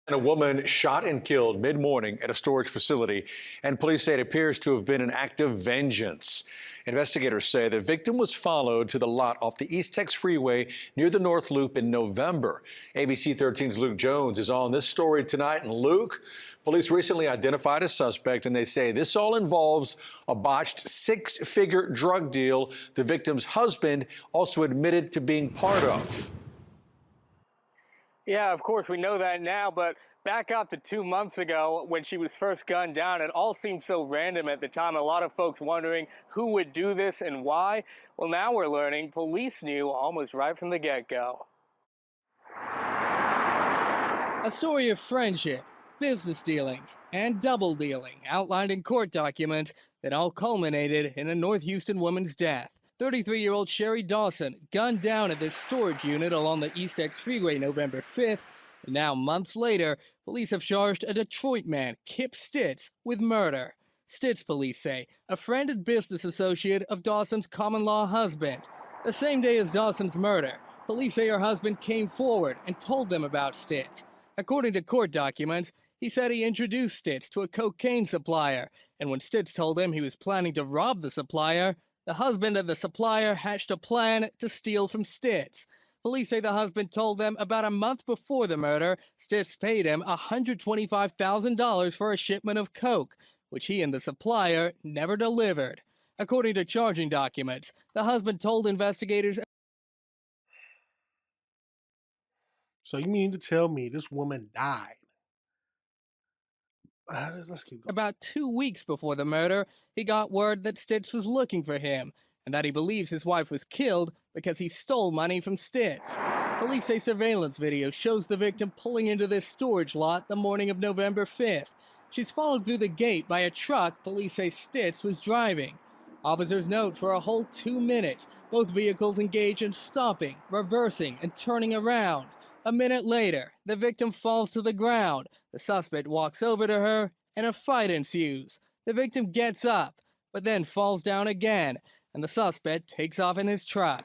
And a woman shot and killed mid-morning at a storage facility, and police say it appears to have been an act of vengeance. Investigators say the victim was followed to the lot off the East Tex Freeway near the North Loop in November. ABC 13's Luke Jones is on this story tonight. And Luke, police recently identified a suspect, and they say this all involves a botched six-figure drug deal the victim's husband also admitted to being part of. Yeah, of course, we know that now, but back up to 2 months ago when she was first gunned down, it all seemed so random at the time. A lot of folks wondering who would do this and why. Well, now we're learning police knew almost right from the get-go. A story of friendship, business dealings, and double dealing outlined in court documents that all culminated in a North Houston woman's death. 33-year-old Sherry Dawson gunned down at this storage unit along the East X Freeway November 5th. And now, months later, police have charged a Detroit man, Kip Stitz, with murder. Stitz, police say, a friend and business associate of Dawson's common-law husband. The same day as Dawson's murder, police say her husband came forward and told them about Stitz. According to court documents, he said he introduced Stitz to a cocaine supplier, and when Stitz told him he was planning to rob the supplier, the husband of the supplier hatched a plan to steal from Stitz. Police say the husband told them about a month before the murder, Stitz paid him $125,000 for a shipment of coke, which he and the supplier never delivered. According to charging documents, the husband told investigators. So you mean to tell me this woman died? Let's keep going. About 2 weeks before the murder, he got word that Stitz was looking for him, and that he believes his wife was killed because he stole money from Stitz. Police say surveillance video shows the victim pulling into this storage lot the morning of November 5th. She's followed through the gate by a truck police say Stitz was driving. Officers note for a whole 2 minutes, both vehicles engage in stopping, reversing, and turning around. A minute later, the victim falls to the ground. The suspect walks over to her, and a fight ensues. The victim gets up, but then falls down again, and the suspect takes off in his truck.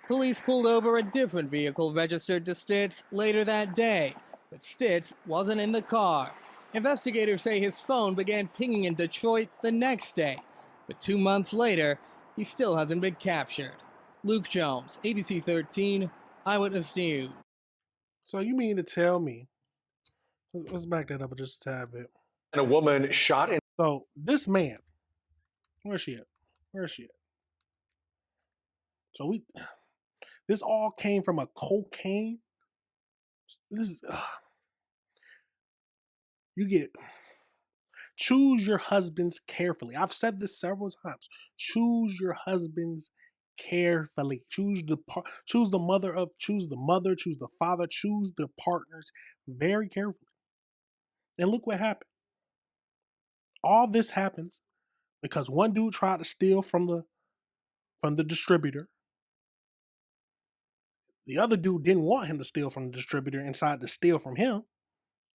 Police pulled over a different vehicle registered to Stitz later that day, but Stitz wasn't in the car. Investigators say his phone began pinging in Detroit the next day, but 2 months later, he still hasn't been captured. Luke Jones, ABC 13, Eyewitness News. So you mean to tell me? Let's back that up just a tad bit. And a woman shot and So this man, where's she at? Where's she at? So this all came from a cocaine. This is you get. Choose your husbands carefully. I've said this several times. Choose your husbands carefully. Choose the mother, choose the father, choose the partners very carefully. And look what happened. All this happens because one dude tried to steal from the distributor. The other dude didn't want him to steal from the distributor and decided to steal from him.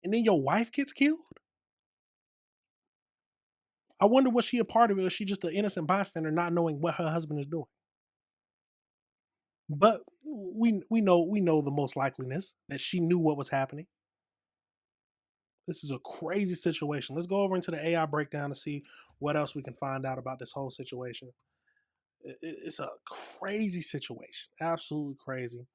And then your wife gets killed? I wonder was she a part of it, or is she just an innocent bystander not knowing what her husband is doing? But we know the most likeliness that she knew what was happening. This is a crazy situation. Let's go over into the AI breakdown to see what else we can find out about this whole situation. It's a crazy situation, absolutely crazy.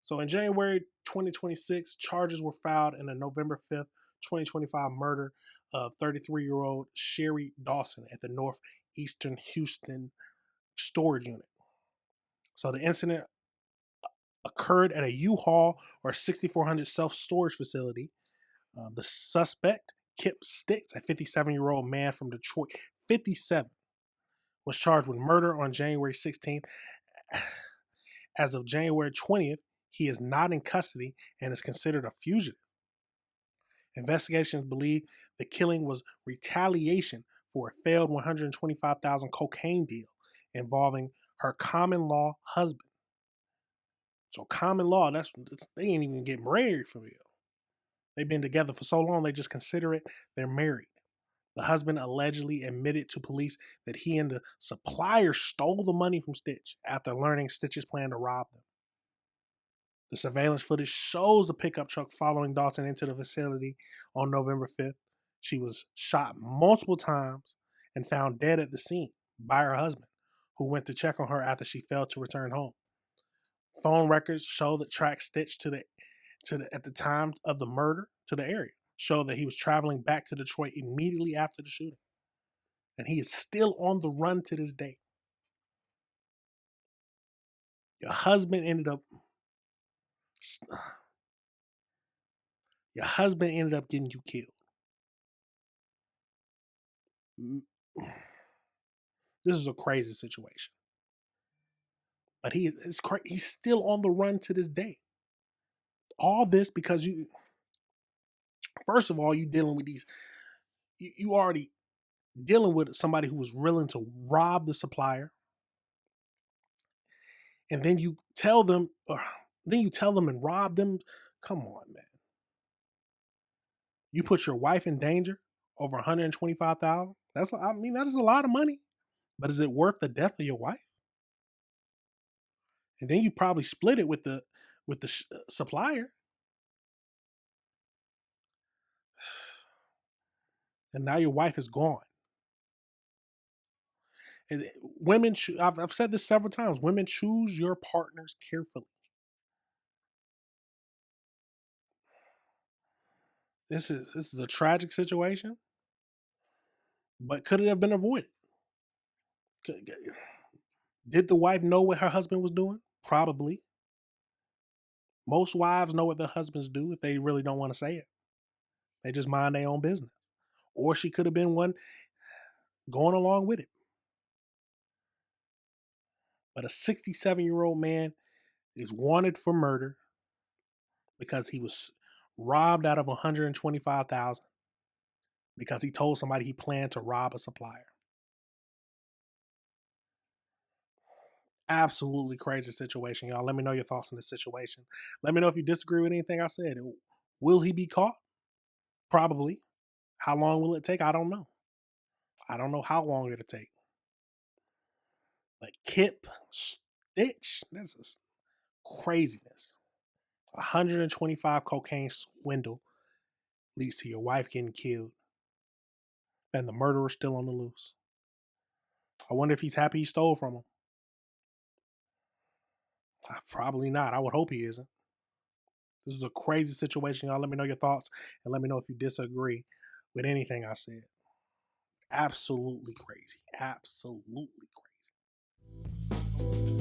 So in January 2026, charges were filed in the November 5th, 2025 murder of 33-year-old Sherry Dawson at the Northeastern Houston storage unit. So the incident occurred at a U-Haul or 6400 self-storage facility. The suspect, Kip Stitz, a 57-year-old man from Detroit, 57, was charged with murder on January 16th. As of January 20th, he is not in custody and is considered a fugitive. Investigations believe the killing was retaliation for a failed $125,000 cocaine deal involving her common-law husband. So common law, they ain't even get married for real. They've been together for so long, they just consider it they're married. The husband allegedly admitted to police that he and the supplier stole the money from Stitch after learning Stitch's plan to rob them. The surveillance footage shows the pickup truck following Dawson into the facility on November 5th. She was shot multiple times and found dead at the scene by her husband, who went to check on her after she failed to return home. Phone records show that tracks stitched to the at the time of the murder to the area show that he was traveling back to Detroit immediately after the shooting, and he is still on the run to this day. Your husband ended up getting you killed. This is a crazy situation, but he's still on the run to this day. All this because first of all, you dealing with these, you already dealing with somebody who was willing to rob the supplier, and then you tell them and rob them. Come on, man. You put your wife in danger over $125,000. That's a lot of money, but is it worth the death of your wife? And then you probably split it with the supplier, and now your wife is gone. And women, I've said this several times. Women, choose your partners carefully. This is a tragic situation, but could it have been avoided? Did the wife know what her husband was doing? Probably. Most wives know what their husbands do if they really don't want to say it. They just mind their own business. Or she could have been one going along with it. But a 67-year-old man is wanted for murder because he was robbed out of $125,000 because he told somebody he planned to rob a supplier. Absolutely crazy situation, y'all. Let me know your thoughts on this situation. Let me know if you disagree with anything I said. Will he be caught? Probably. How long will it take? I don't know. I don't know how long it'll take. But Kip Stitch, this is craziness. 125 cocaine swindle leads to your wife getting killed and the murderer still on the loose. I wonder if he's happy he stole from him. Probably not. I would hope he isn't. This is a crazy situation, y'all. Let me know your thoughts and let me know if you disagree with anything I said. Absolutely crazy. Absolutely crazy.